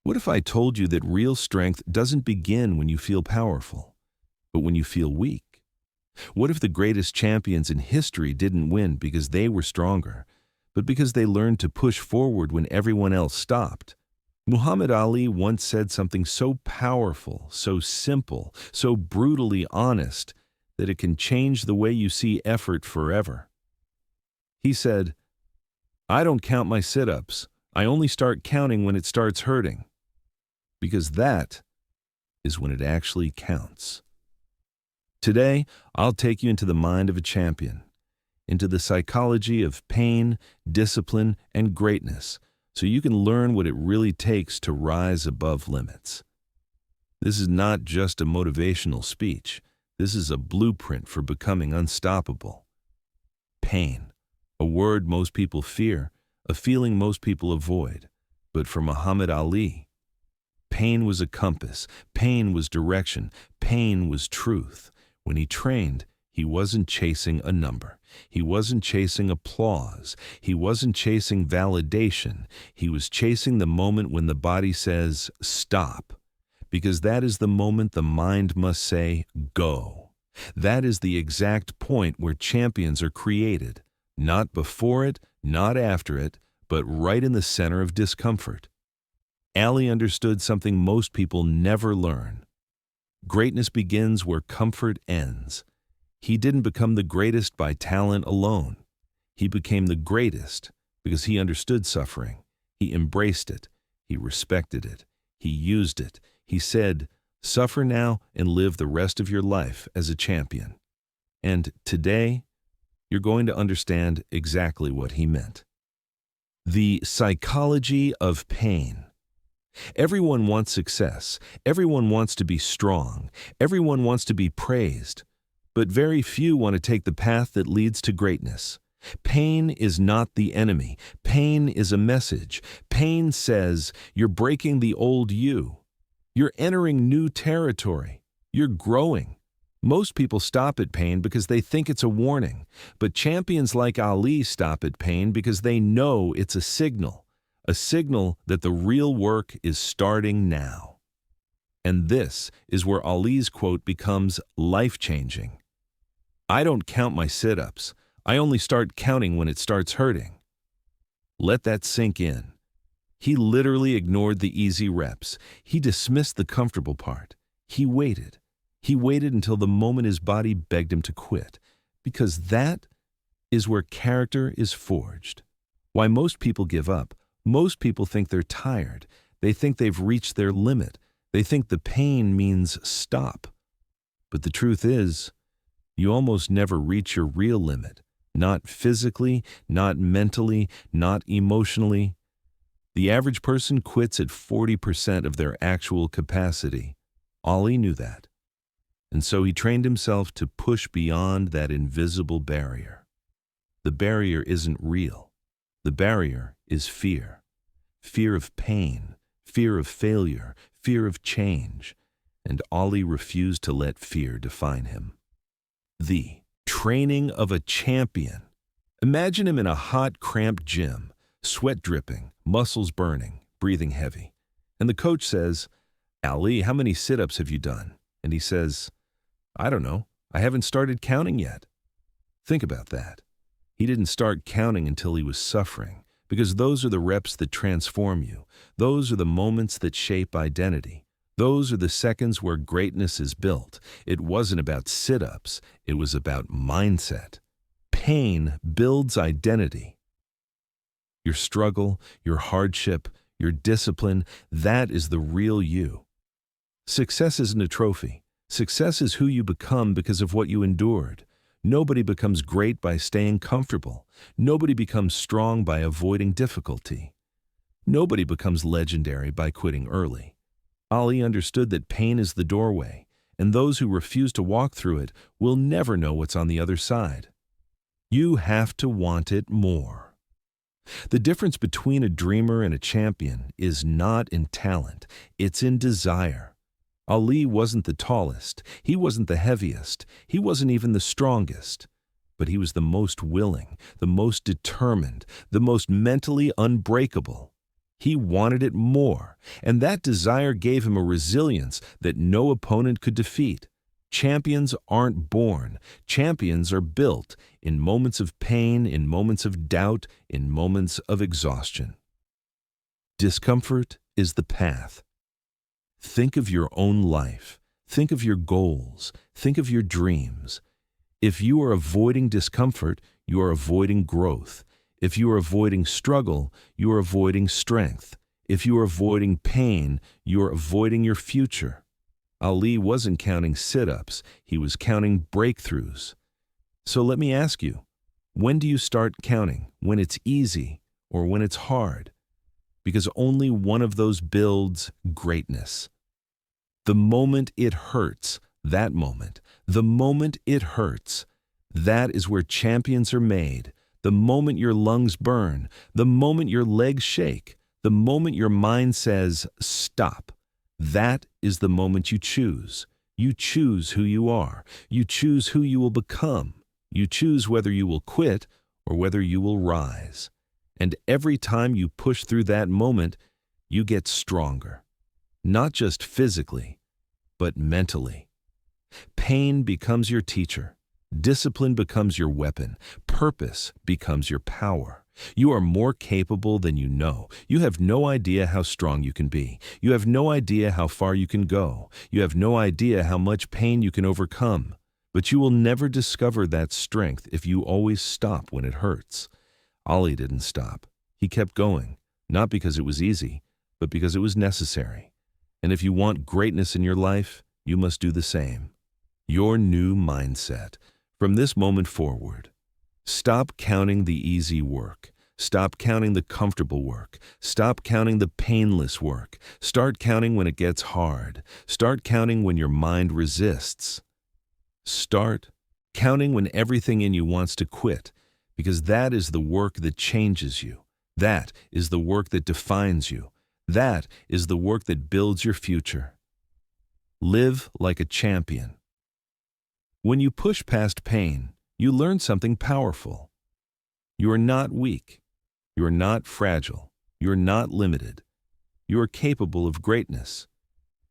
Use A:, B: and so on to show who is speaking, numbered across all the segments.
A: What if I told you that real strength doesn't begin when you feel powerful, but when you feel weak? What if the greatest champions in history didn't win because they were stronger, but because they learned to push forward when everyone else stopped? Muhammad Ali once said something so powerful, so simple, so brutally honest, that it can change the way you see effort forever. He said, "I don't count my sit-ups. I only start counting when it starts hurting. Because that is when it actually counts." Today, I'll take you into the mind of a champion, into the psychology of pain, discipline, and greatness, so you can learn what it really takes to rise above limits. This is not just a motivational speech. This is a blueprint for becoming unstoppable. Pain, a word most people fear, a feeling most people avoid. But for Muhammad Ali, pain was a compass, pain was direction, pain was truth. When he trained, he wasn't chasing a number. He wasn't chasing applause. He wasn't chasing validation. He was chasing the moment when the body says, "Stop." Because that is the moment the mind must say, "Go." That is the exact point where champions are created. Not before it, not after it, but right in the center of discomfort. Ali understood something most people never learn. Greatness begins where comfort ends. He didn't become the greatest by talent alone. He became the greatest because he understood suffering. He embraced it. He respected it. He used it. He said, "Suffer now and live the rest of your life as a champion." And today, you're going to understand exactly what he meant. The psychology of pain. Everyone wants success. Everyone wants to be strong. Everyone wants to be praised. But very few want to take the path that leads to greatness. Pain is not the enemy. Pain is a message. Pain says, you're breaking the old you. You're entering new territory. You're growing. Most people stop at pain because they think it's a warning, but champions like Ali stop at pain because they know it's a signal that the real work is starting now. And this is where Ali's quote becomes life-changing. "I don't count my sit-ups. I only start counting when it starts hurting." Let that sink in. He literally ignored the easy reps. He dismissed the comfortable part. He waited. He waited until the moment his body begged him to quit, because that is where character is forged. Why most people give up. Most people think they're tired. They think they've reached their limit. They think the pain means stop. But the truth is, you almost never reach your real limit. Not physically, not mentally, not emotionally. The average person quits at 40% of their actual capacity. Ali knew that. And so he trained himself to push beyond that invisible barrier. The barrier isn't real. The barrier is fear. Fear of pain, fear of failure, fear of change. And Ali refused to let fear define him. The training of a champion. Imagine him in a hot, cramped gym, sweat dripping, muscles burning, breathing heavy. And the coach says, "Ali, how many sit-ups have you done?" And he says, "I don't know. I haven't started counting yet." Think about that. He didn't start counting until he was suffering, because those are the reps that transform you. Those are the moments that shape identity. Those are the seconds where greatness is built. It wasn't about sit-ups. It was about mindset. Pain builds identity. Your struggle, your hardship, your discipline, that is the real you. Success isn't a trophy. Success is who you become because of what you endured. Nobody becomes great by staying comfortable. Nobody becomes strong by avoiding difficulty. Nobody becomes legendary by quitting early. Ali understood that pain is the doorway, and those who refuse to walk through it will never know what's on the other side. You have to want it more. The difference between a dreamer and a champion is not in talent, it's in desire. Ali wasn't the tallest, he wasn't the heaviest, he wasn't even the strongest, but he was the most willing, the most determined, the most mentally unbreakable. He wanted it more, and that desire gave him a resilience that no opponent could defeat. Champions aren't born. Champions are built in moments of pain, in moments of doubt, in moments of exhaustion. Discomfort is the path. Think of your own life. Think of your goals. Think of your dreams. If you are avoiding discomfort, you are avoiding growth. If you are avoiding struggle, you are avoiding strength. If you are avoiding pain, you are avoiding your future. Ali wasn't counting sit-ups, he was counting breakthroughs. So let me ask you, when do you start counting? When it's easy or when it's hard? Because only one of those builds greatness. The moment it hurts, that moment, the moment it hurts, that is where champions are made. The moment your lungs burn, the moment your legs shake, the moment your mind says, stop, that is the moment you choose. You choose who you are. You choose who you will become. You choose whether you will quit or whether you will rise. And every time you push through that moment, you get stronger. Not just physically, but mentally. Pain becomes your teacher. Discipline becomes your weapon. Purpose becomes your power. You are more capable than you know. You have no idea how strong you can be. You have no idea how far you can go. You have no idea how much pain you can overcome. But you will never discover that strength if you always stop when it hurts. Ali didn't stop. He kept going, not because it was easy, but because it was necessary. And if you want greatness in your life, you must do the same. Your new mindset. From this moment forward, stop counting the easy work. Stop counting the comfortable work. Stop counting the painless work. Start counting when it gets hard. Start counting when your mind resists. Start counting when everything in you wants to quit, because that is the work that changes you. That is the work that defines you. That is the work that builds your future. Live like a champion. When you push past pain, you learn something powerful. You are not weak. You are not fragile. You are not limited. You are capable of greatness.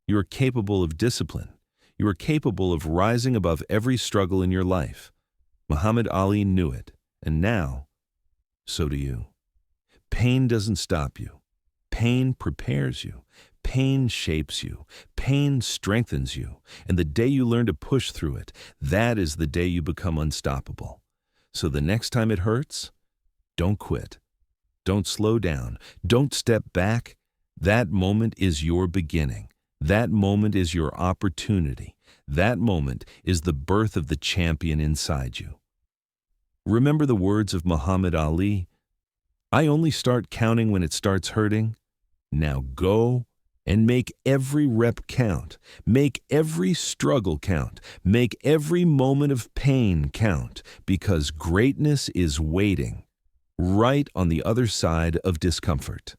A: You are capable of discipline. You are capable of rising above every struggle in your life. Muhammad Ali knew it, and now, so do you. Pain doesn't stop you. Pain prepares you. Pain shapes you. Pain strengthens you. And the day you learn to push through it, that is the day you become unstoppable. So the next time it hurts, don't quit. Don't slow down. Don't step back. That moment is your beginning. That moment is your opportunity. That moment is the birth of the champion inside you. Remember the words of Muhammad Ali? I only start counting when it starts hurting. Now go and make every rep count. Make every struggle count. Make every moment of pain count, because greatness is waiting right on the other side of discomfort.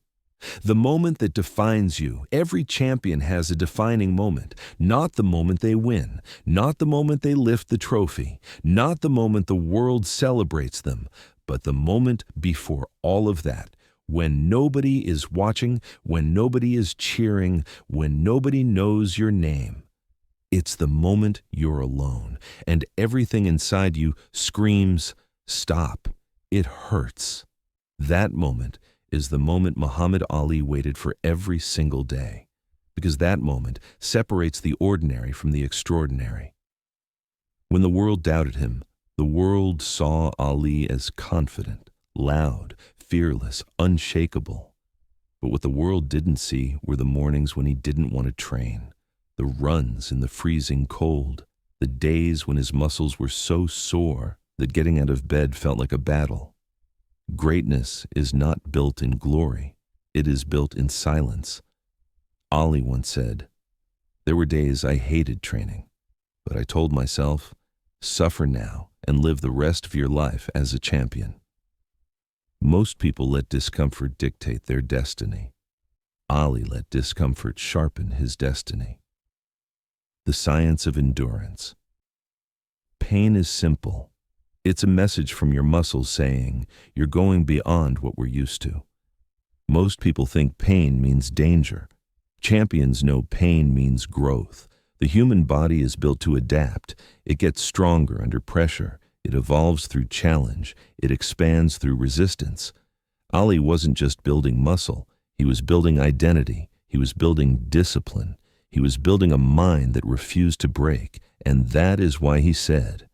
A: The moment that defines you, every champion has a defining moment, not the moment they win, not the moment they lift the trophy, not the moment the world celebrates them, but the moment before all of that, when nobody is watching, when nobody is cheering, when nobody knows your name. It's the moment you're alone, and everything inside you screams, stop. It hurts. That moment is the moment Muhammad Ali waited for every single day, because that moment separates the ordinary from the extraordinary. When the world doubted him, the world saw Ali as confident, loud, fearless, unshakable. But what the world didn't see were the mornings when he didn't want to train, the runs in the freezing cold, the days when his muscles were so sore that getting out of bed felt like a battle. Greatness is not built in glory, it is built in silence. Ali once said, "There were days I hated training, but I told myself, suffer now and live the rest of your life as a champion." Most people let discomfort dictate their destiny. Ali let discomfort sharpen his destiny. The science of endurance. Pain is simple. It's a message from your muscles saying, you're going beyond what we're used to. Most people think pain means danger. Champions know pain means growth. The human body is built to adapt. It gets stronger under pressure. It evolves through challenge. It expands through resistance. Ali wasn't just building muscle. He was building identity. He was building discipline. He was building a mind that refused to break. And that is why he said,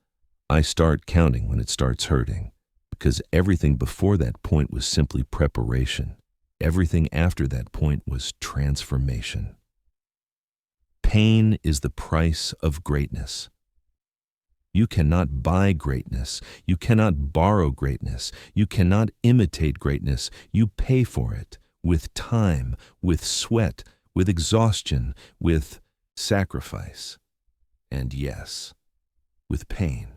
A: "I start counting when it starts hurting." Because everything before that point was simply preparation. Everything after that point was transformation. Pain is the price of greatness. You cannot buy greatness. You cannot borrow greatness. You cannot imitate greatness. You pay for it with time, with sweat, with exhaustion, with sacrifice, and yes, with pain.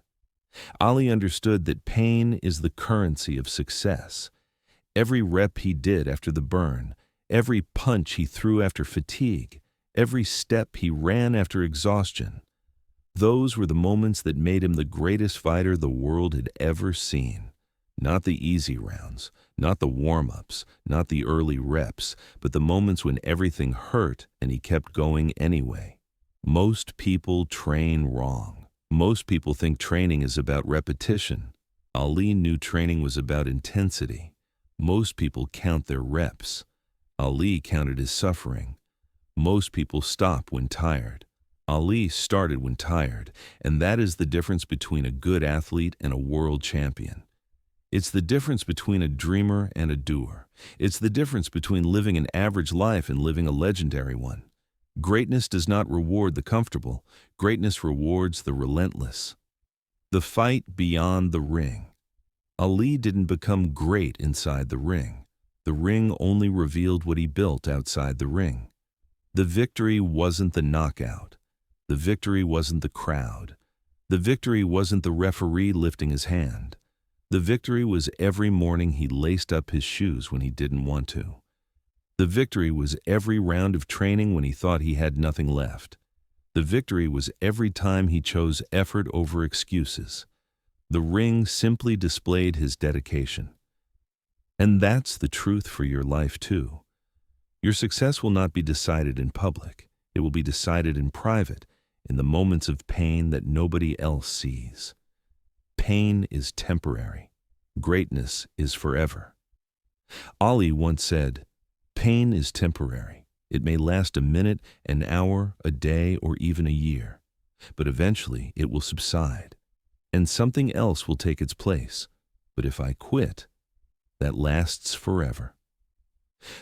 A: Ali understood that pain is the currency of success. Every rep he did after the burn, every punch he threw after fatigue, every step he ran after exhaustion, those were the moments that made him the greatest fighter the world had ever seen. Not the easy rounds, not the warm-ups, not the early reps, but the moments when everything hurt and he kept going anyway. Most people train wrong. Most people think training is about repetition. Ali knew training was about intensity. Most people count their reps. Ali counted his suffering. Most people stop when tired. Ali started when tired, and that is the difference between a good athlete and a world champion. It's the difference between a dreamer and a doer. It's the difference between living an average life and living a legendary one. Greatness does not reward the comfortable. Greatness rewards the relentless. The fight beyond the ring. Ali didn't become great inside the ring. The ring only revealed what he built outside the ring. The victory wasn't the knockout. The victory wasn't the crowd. The victory wasn't the referee lifting his hand. The victory was every morning he laced up his shoes when he didn't want to. The victory was every round of training when he thought he had nothing left. The victory was every time he chose effort over excuses. The ring simply displayed his dedication. And that's the truth for your life too. Your success will not be decided in public. It will be decided in private, in the moments of pain that nobody else sees. Pain is temporary. Greatness is forever. Ali once said, "Pain is temporary. It may last a minute, an hour, a day, or even a year. But eventually it will subside, and something else will take its place. But if I quit, that lasts forever."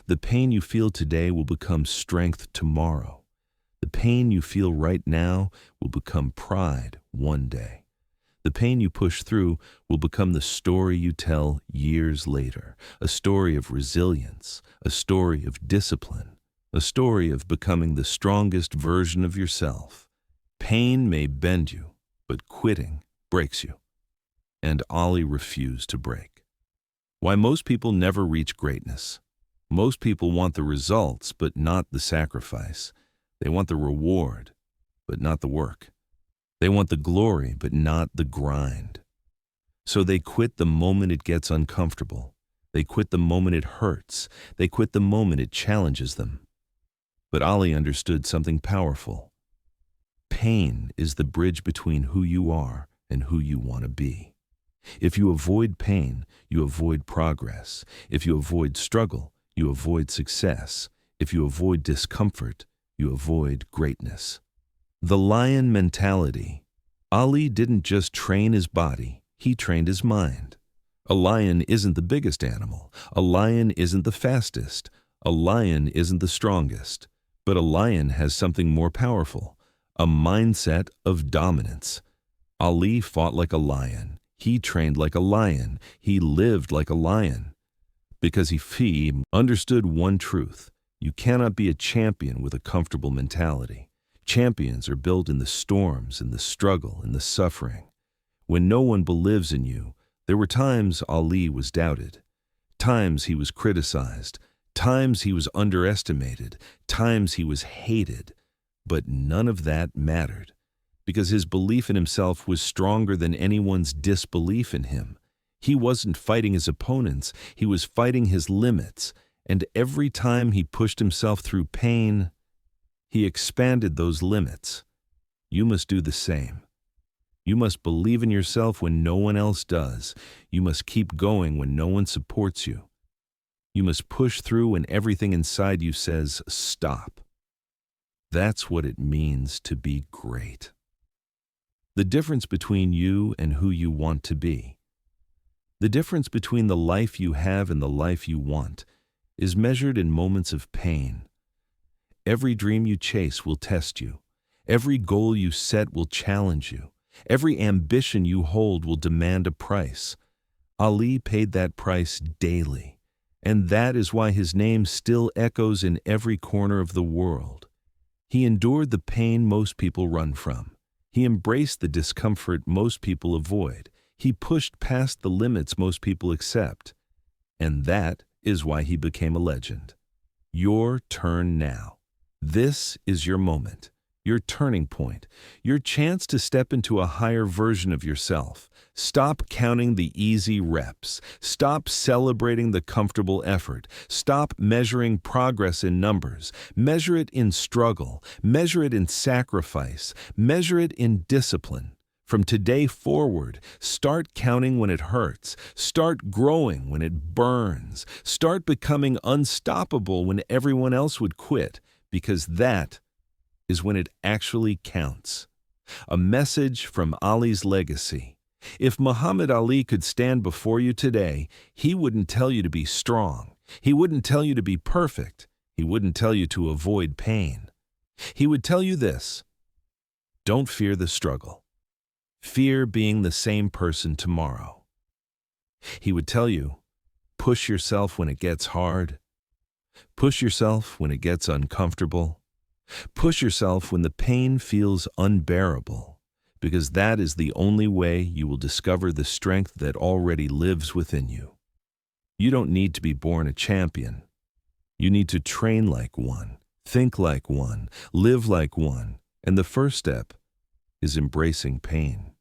A: The pain you feel today will become strength tomorrow. The pain you feel right now will become pride one day. The pain you push through will become the story you tell years later, a story of resilience, a story of discipline, a story of becoming the strongest version of yourself. Pain may bend you, but quitting breaks you. And Ali refused to break. Why most people never reach greatness. Most people want the results, but not the sacrifice. They want the reward, but not the work. They want the glory, but not the grind. So they quit the moment it gets uncomfortable. They quit the moment it hurts. They quit the moment it challenges them. But Ali understood something powerful. Pain is the bridge between who you are and who you want to be. If you avoid pain, you avoid progress. If you avoid struggle, you avoid success. If you avoid discomfort, you avoid greatness. The lion mentality. Ali didn't just train his body, he trained his mind. A lion isn't the biggest animal. A lion isn't the fastest. A lion isn't the strongest. But a lion has something more powerful, a mindset of dominance. Ali fought like a lion. He trained like a lion. He lived like a lion. Because he understood one truth. You cannot be a champion with a comfortable mentality. Champions are built in the storms, in the struggle, in the suffering. When no one believes in you, there were times Ali was doubted, times he was criticized, times he was underestimated, times he was hated. But none of that mattered, because his belief in himself was stronger than anyone's disbelief in him. He wasn't fighting his opponents, he was fighting his limits. And every time he pushed himself through pain, he expanded those limits. You must do the same. You must believe in yourself when no one else does. You must keep going when no one supports you. You must push through when everything inside you says, stop. That's what it means to be great. The difference between you and who you want to be. The difference between the life you have and the life you want is measured in moments of pain. Every dream you chase will test you. Every goal you set will challenge you. Every ambition you hold will demand a price. Ali paid that price daily, and that is why his name still echoes in every corner of the world. He endured the pain most people run from. He embraced the discomfort most people avoid. He pushed past the limits most people accept. And that is why he became a legend. Your turn now. This is your moment, your turning point, your chance to step into a higher version of yourself. Stop counting the easy reps. Stop celebrating the comfortable effort. Stop measuring progress in numbers. Measure it in struggle. Measure it in sacrifice. Measure it in discipline. From today forward, start counting when it hurts. Start growing when it burns. Start becoming unstoppable when everyone else would quit, because that is when it actually counts. A message from Ali's legacy. If Muhammad Ali could stand before you today, he wouldn't tell you to be strong. He wouldn't tell you to be perfect. He wouldn't tell you to avoid pain. He would tell you this: don't fear the struggle. Fear being the same person tomorrow. He would tell you, push yourself when it gets hard. Push yourself when it gets uncomfortable. Push yourself when the pain feels unbearable, because that is the only way you will discover the strength that already lives within you. You don't need to be born a champion. You need to train like one, think like one, live like one, and the first step is embracing pain.